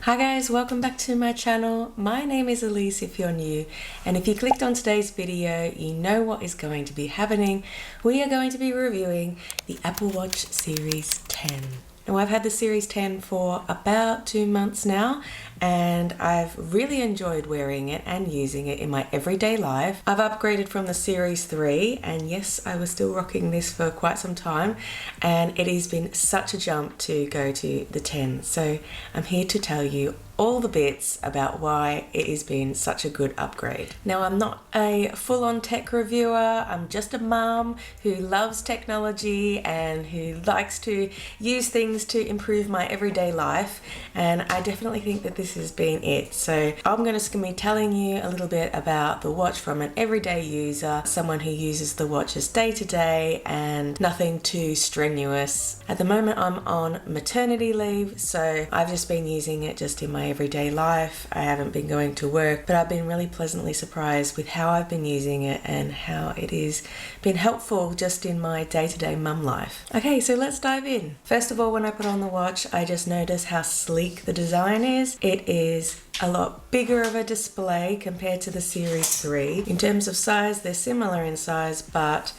Hi guys, welcome back to my channel. My name is Elyce if you're new, and if you clicked on today's video, you know what is going to be happening. We are going to be reviewing the Apple Watch Series 10. Now I've had the Series 10 for about 2 months now, and I've really enjoyed wearing it and using it in my everyday life. I've upgraded from the Series 3, and yes, I was still rocking this for quite some time, and it has been such a jump to go to the 10. So I'm here to tell you all the bits about why it has been such a good upgrade. Now, I'm not a full-on tech reviewer. I'm just a mum who loves technology and who likes to use things to improve my everyday life, and I definitely think that this has been it. So I'm going to be telling you a little bit about the watch from an everyday user, someone who uses the watches day to day and nothing too strenuous. At the moment I'm on maternity leave, so I've just been using it just in my everyday life. I haven't been going to work, but I've been really pleasantly surprised with how I've been using it and how it has been helpful just in my day-to-day mum life. Okay, so let's dive in. First of all, when I put on the watch, I just noticed how sleek the design is. It is a lot bigger of a display compared to the Series 3. In terms of size, they're similar in size, but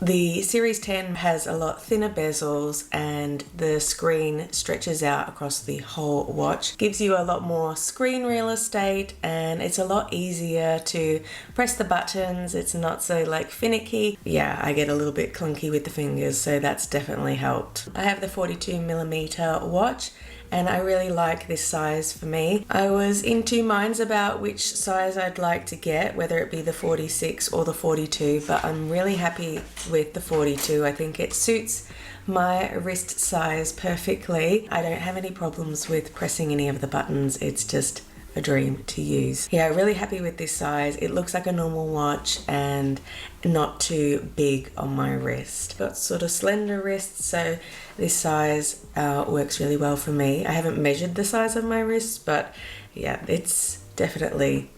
the Series 10 has a lot thinner bezels and the screen stretches out across the whole watch. Gives you a lot more screen real estate, and it's a lot easier to press the buttons. It's not so finicky. Yeah, I get a little bit clunky with the fingers, so that's definitely helped. I have the 42mm watch, and I really like this size for me. I was in two minds about which size I'd like to get, whether it be the 46 or the 42, but I'm really happy with the 42. I think it suits my wrist size perfectly. I don't have any problems with pressing any of the buttons. It's just a dream to use. Yeah, really happy with this size. It looks like a normal watch and not too big on my wrist. Got sort of slender wrists, so this size works really well for me. I haven't measured the size of my wrists, but yeah, it's definitely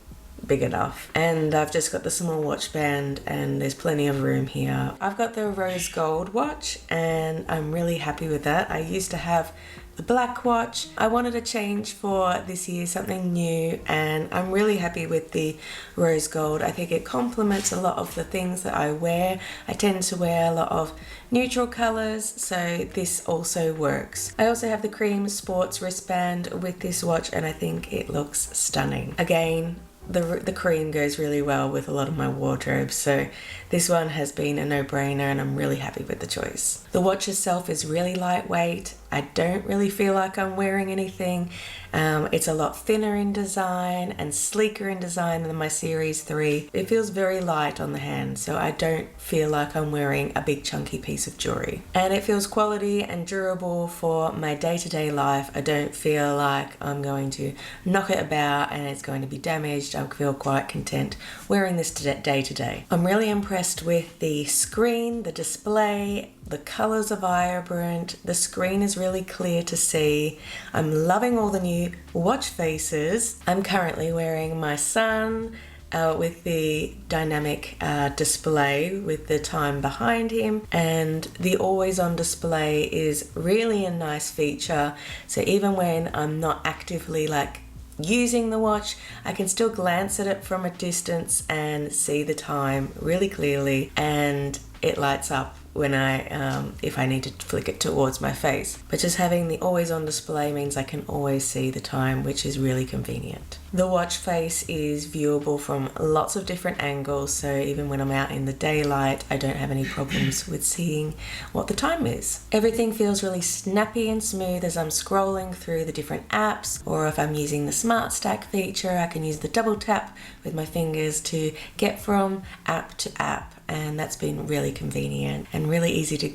big enough. And I've just got the small watch band, and there's plenty of room here. I've got the rose gold watch, and I'm really happy with that. I used to have the black watch. I wanted a change for this year, something new, and I'm really happy with the rose gold. I think it complements a lot of the things that I wear. I tend to wear a lot of neutral colors, so this also works. I also have the cream sports wristband with this watch, and I think it looks stunning. Again, the cream goes really well with a lot of my wardrobe, so this one has been a no-brainer, and I'm really happy with the choice. The watch itself is really lightweight. I don't really feel like I'm wearing anything. It's a lot thinner in design and sleeker in design than my Series 3. It feels very light on the hand, so I don't feel like I'm wearing a big chunky piece of jewelry. And it feels quality and durable for my day-to-day life. I don't feel like I'm going to knock it about and it's going to be damaged. I feel quite content wearing this day to day. I'm really impressed with the screen, the display. The colors are vibrant, the screen is really clear to see. I'm loving all the new watch faces. I'm currently wearing my son with the dynamic display with the time behind him, and the always on display is really a nice feature. So even when I'm not actively using the watch, I can still glance at it from a distance and see the time really clearly, and it lights up when if I need to flick it towards my face. But just having the always on display means I can always see the time, which is really convenient. The watch face is viewable from lots of different angles, so even when I'm out in the daylight, I don't have any problems with seeing what the time is. Everything feels really snappy and smooth as I'm scrolling through the different apps, or if I'm using the Smart Stack feature, I can use the double tap with my fingers to get from app to app, and that's been really convenient and really easy to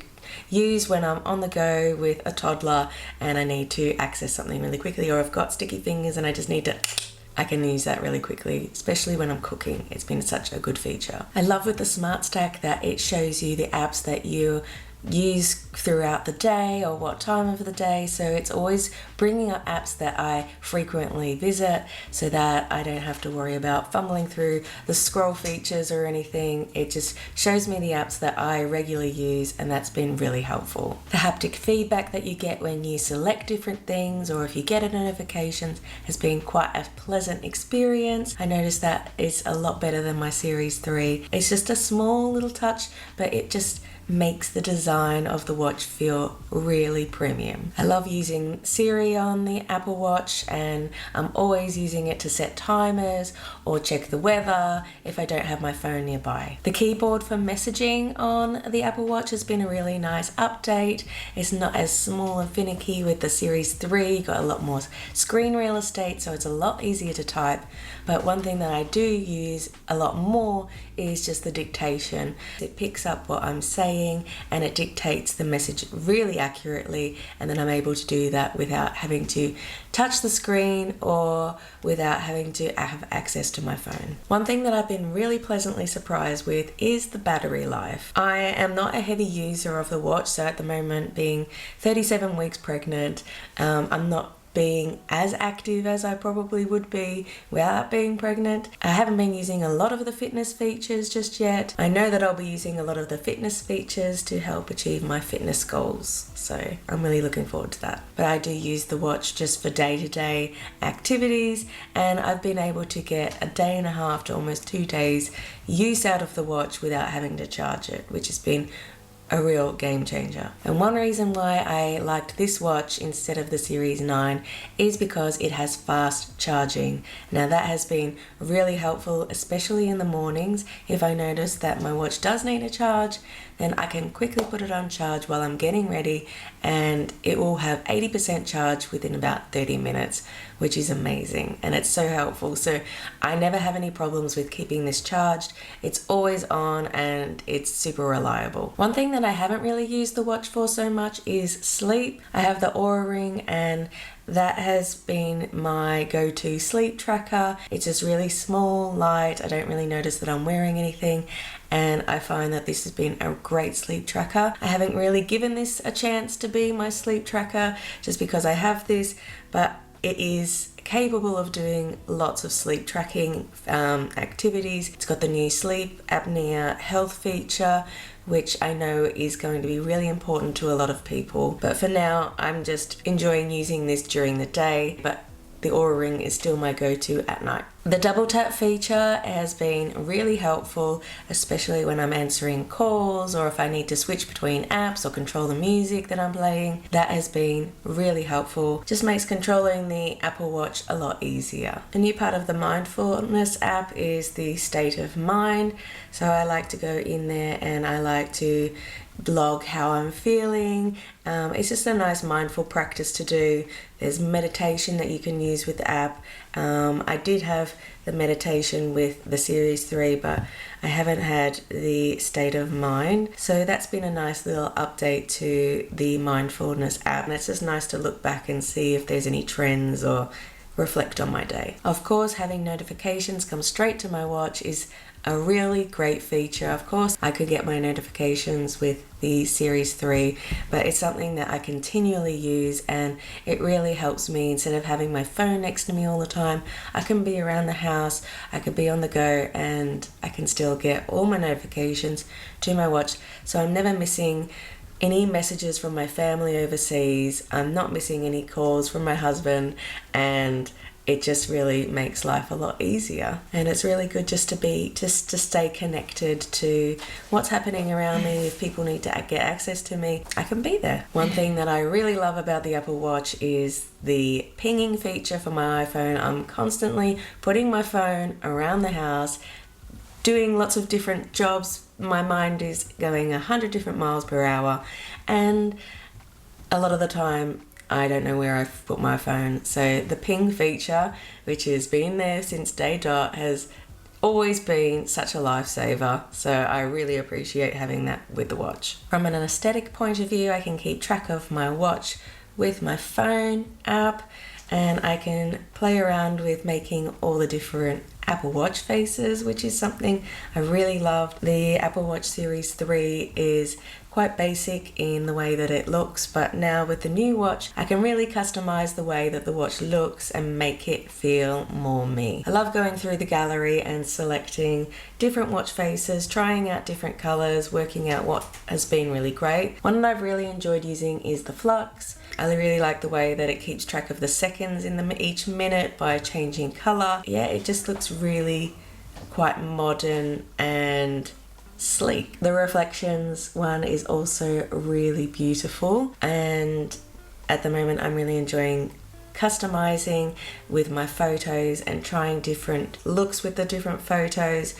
use when I'm on the go with a toddler and I need to access something really quickly, or I've got sticky fingers and I can use that really quickly, especially when I'm cooking. It's been such a good feature. I love with the Smart Stack that it shows you the apps that you use throughout the day or what time of the day. So it's always bringing up apps that I frequently visit so that I don't have to worry about fumbling through the scroll features or anything. It just shows me the apps that I regularly use, and that's been really helpful. The haptic feedback that you get when you select different things or if you get a notification has been quite a pleasant experience. I noticed that it's a lot better than my Series 3. It's just a small little touch, but it just makes the design of the watch feel really premium. I love using Siri on the Apple Watch, and I'm always using it to set timers or check the weather if I don't have my phone nearby. The keyboard for messaging on the Apple Watch has been a really nice update. It's not as small and finicky with the Series 3. You got a lot more screen real estate, so it's a lot easier to type. But one thing that I do use a lot more is just the dictation. It picks up what I'm saying and it dictates the message really accurately, and then I'm able to do that without having to touch the screen or without having to have access to my phone. One thing that I've been really pleasantly surprised with is the battery life. I am not a heavy user of the watch, so at the moment, being 37 weeks pregnant, I'm not being as active as I probably would be without being pregnant. I haven't been using a lot of the fitness features just yet. I know that I'll be using a lot of the fitness features to help achieve my fitness goals, so I'm really looking forward to that. But I do use the watch just for day-to-day activities, and I've been able to get a day and a half to almost 2 days use out of the watch without having to charge it, which has been a real game changer. And one reason why I liked this watch instead of the Series 9 is because it has fast charging. Now that has been really helpful, especially in the mornings. If I notice that my watch does need a charge, then I can quickly put it on charge while I'm getting ready, and it will have 80% charge within about 30 minutes, which is amazing, and it's so helpful. So I never have any problems with keeping this charged. It's always on and it's super reliable. One thing that I haven't really used the watch for so much is sleep. I have the Oura Ring, and that has been my go-to sleep tracker. It's just really small, light. I don't really notice that I'm wearing anything, and I find that this has been a great sleep tracker. I haven't really given this a chance to be my sleep tracker just because I have this, but it is capable of doing lots of sleep tracking activities. It's got the new sleep apnea health feature, which I know is going to be really important to a lot of people. But for now, I'm just enjoying using this during the day, but the Oura Ring is still my go-to at night. The double tap feature has been really helpful, especially when I'm answering calls or if I need to switch between apps or control the music that I'm playing. That has been really helpful. Just makes controlling the Apple Watch a lot easier. A new part of the mindfulness app is the state of mind. So I like to go in there and I like to log how I'm feeling. It's just a nice mindful practice to do. There's meditation that you can use with the app. I did have the meditation with the Series 3, but I haven't had the state of mind. So that's been a nice little update to the mindfulness app. And it's just nice to look back and see if there's any trends or reflect on my day. Of course, having notifications come straight to my watch is a really great feature. Of course, I could get my notifications with the Series 3, but it's something that I continually use, and it really helps me. Instead of having my phone next to me all the time, I can be around the house, I could be on the go, and I can still get all my notifications to my watch. So I'm never missing any messages from my family overseas. I'm not missing any calls from my husband, and it just really makes life a lot easier. And it's really good just to stay connected to what's happening around me. If people need to get access to me, I can be there. One thing that I really love about the Apple Watch is the pinging feature for my iPhone. I'm constantly putting my phone around the house, doing lots of different jobs. My mind is going 100 different miles per hour, and a lot of the time I don't know where I've put my phone. So the ping feature, which has been there since day dot, has always been such a lifesaver. So I really appreciate having that with the watch. From an aesthetic point of view, I can keep track of my watch with my phone app, and I can play around with making all the different Apple Watch faces, which is something I really loved. The Apple Watch Series 3 is quite basic in the way that it looks, but now with the new watch I can really customize the way that the watch looks and make it feel more me. I love going through the gallery and selecting different watch faces, trying out different colors, working out what has been really great. One that I've really enjoyed using is the Flux. I really like the way that it keeps track of the seconds in each minute by changing color. Yeah, it just looks really quite modern and sleek. The Reflections one is also really beautiful, and at the moment I'm really enjoying customizing with my photos and trying different looks with the different photos,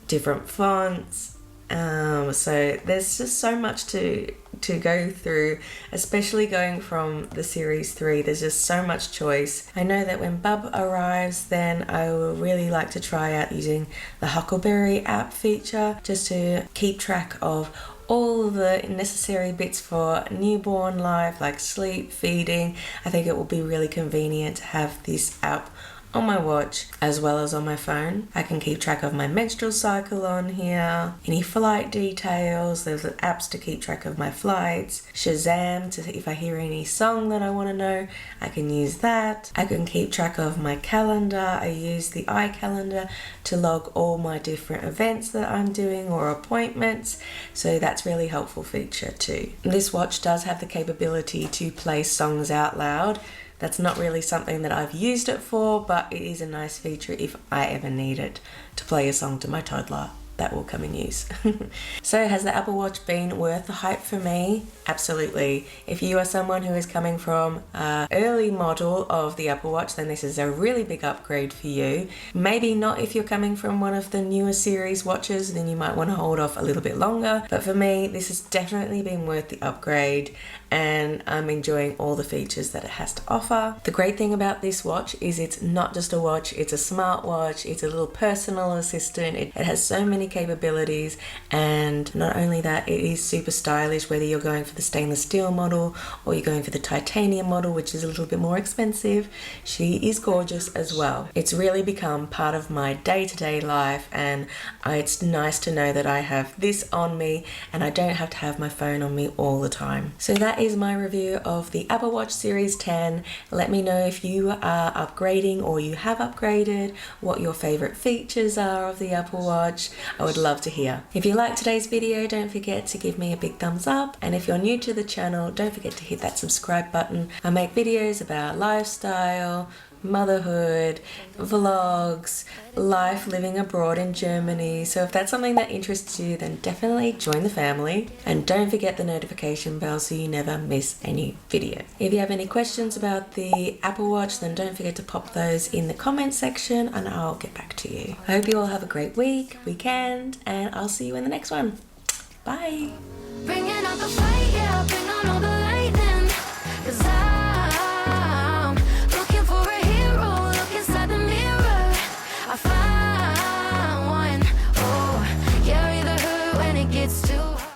different fonts. So there's just so much to go through, especially going from the series 3. There's just so much choice. I know that when Bub arrives, then I will really like to try out using the Huckleberry app feature just to keep track of all the necessary bits for newborn life, like sleep, feeding. I think it will be really convenient to have this app on my watch as well as on my phone. I can keep track of my menstrual cycle on here, any flight details, there's apps to keep track of my flights, Shazam to if I hear any song that I want to know, I can use that. I can keep track of my calendar. I use the iCalendar to log all my different events that I'm doing or appointments, so that's really helpful feature too. This watch does have the capability to play songs out loud. That's not really something that I've used it for, but it is a nice feature if I ever need it to play a song to my toddler. That will come in use. So has the Apple Watch been worth the hype for me? Absolutely. If you are someone who is coming from an early model of the Apple Watch, then this is a really big upgrade for you. Maybe not if you're coming from one of the newer series watches, then you might want to hold off a little bit longer. But for me, this has definitely been worth the upgrade, and I'm enjoying all the features that it has to offer. The great thing about this watch is it's not just a watch, it's a smart watch, it's a little personal assistant. It has so many capabilities, and not only that, it is super stylish, whether you're going for the stainless steel model or you're going for the titanium model, which is a little bit more expensive. She is gorgeous as well. It's really become part of my day-to-day life, and it's nice to know that I have this on me and I don't have to have my phone on me all the time. So that is my review of the Apple Watch Series 10. Let me know if you are upgrading or you have upgraded, what your favorite features are of the Apple Watch. I would love to hear. If you liked today's video, don't forget to give me a big thumbs up, and if you're new to the channel, don't forget to hit that subscribe button. I make videos about lifestyle, motherhood, vlogs, life living abroad in Germany. So if that's something that interests you, then definitely join the family, and don't forget the notification bell so you never miss any video. If you have any questions about the Apple Watch, then don't forget to pop those in the comment section and I'll get back to you. I hope you all have a great weekend, and I'll see you in the next one. Bye. Bringing out the fight, yeah, bring on all the